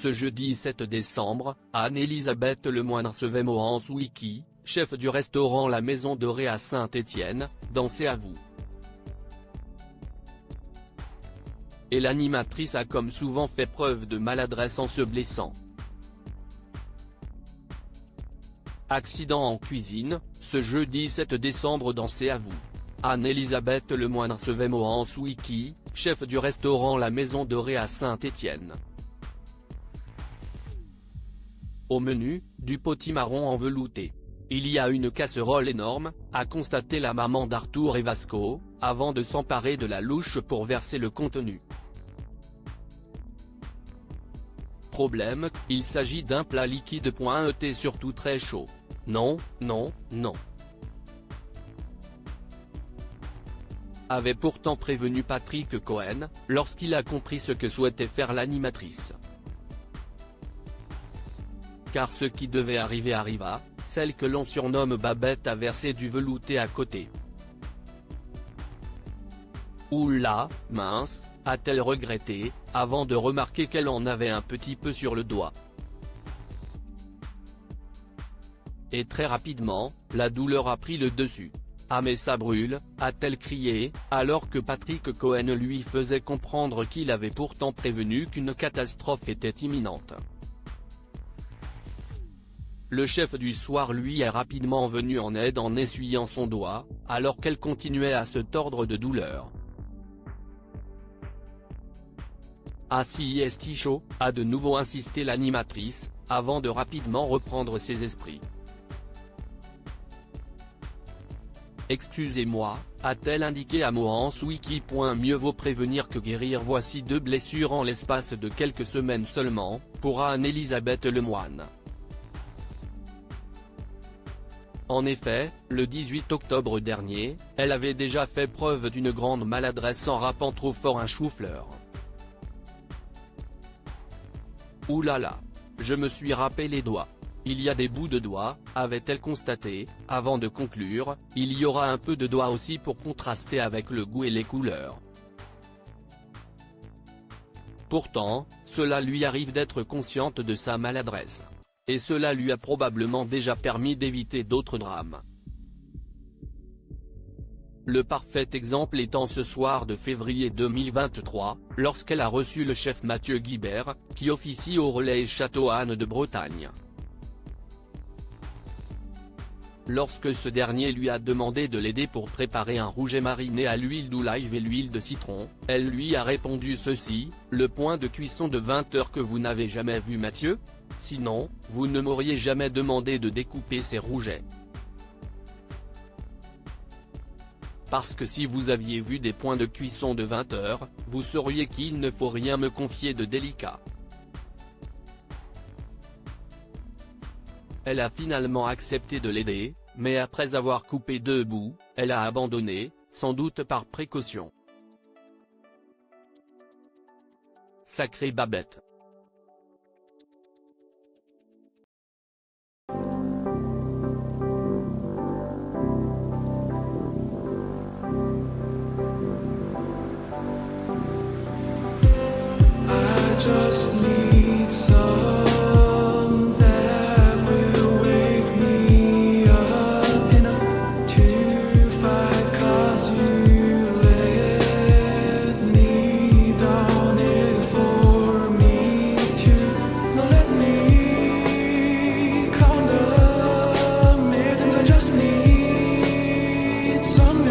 Ce jeudi 7 décembre, Anne-Elisabeth Lemoine recevait Mohan Souiki, chef du restaurant La Maison Dorée à Saint-Étienne, dans C'est à vous. Et l'animatrice a comme souvent fait preuve de maladresse en se blessant. Accident en cuisine, ce jeudi 7 décembre dans C'est à vous. Anne-Elisabeth Lemoine recevait Mohan Souiki, chef du restaurant La Maison Dorée à Saint-Étienne. Au menu, du potimarron en velouté. Il y a une casserole énorme, a constaté la maman d'Arthur et Vasco, avant de s'emparer de la louche pour verser le contenu. Problème, il s'agit d'un plat liquide. Surtout très chaud. Non, non, non. Avait pourtant prévenu Patrick Cohen, lorsqu'il a compris ce que souhaitait faire l'animatrice. Car ce qui devait arriver arriva, celle que l'on surnomme Babette a versé du velouté à côté. Oula, mince, a-t-elle regretté, avant de remarquer qu'elle en avait un petit peu sur le doigt. Et très rapidement, la douleur a pris le dessus. Ah mais ça brûle, a-t-elle crié, alors que Patrick Cohen lui faisait comprendre qu'il avait pourtant prévenu qu'une catastrophe était imminente. Le chef du soir lui est rapidement venu en aide en essuyant son doigt, alors qu'elle continuait à se tordre de douleur. Ah si est chaud, a de nouveau insisté l'animatrice, avant de rapidement reprendre ses esprits. Excusez-moi, a-t-elle indiqué à Mohan Souiki. Mieux vaut prévenir que guérir. Voici 2 blessures en l'espace de quelques semaines seulement, pour Anne-Elisabeth Lemoine. En effet, le 18 octobre dernier, elle avait déjà fait preuve d'une grande maladresse en râpant trop fort un chou-fleur. Ouh là là. Je me suis râpé les doigts. Il y a des bouts de doigts, avait-elle constaté, avant de conclure, il y aura un peu de doigts aussi pour contraster avec le goût et les couleurs. Pourtant, cela lui arrive d'être consciente de sa maladresse. Et cela lui a probablement déjà permis d'éviter d'autres drames. Le parfait exemple étant ce soir de février 2023, lorsqu'elle a reçu le chef Mathieu Guibert, qui officie au Relais Château Anne de Bretagne. Lorsque ce dernier lui a demandé de l'aider pour préparer un rouget mariné à l'huile d'olive et l'huile de citron, elle lui a répondu ceci: le point de cuisson de 20 heures que vous n'avez jamais vu Mathieu? Sinon, vous ne m'auriez jamais demandé de découper ces rougets. Parce que si vous aviez vu des points de cuisson de 20 heures, vous sauriez qu'il ne faut rien me confier de délicat. Elle a finalement accepté de l'aider, mais après avoir coupé 2 bouts, elle a abandonné, sans doute par précaution. Sacrée Babette. Just need some that will wake me up enough to fight, 'cause you let me down it for me to not let me count the mittens. I just need some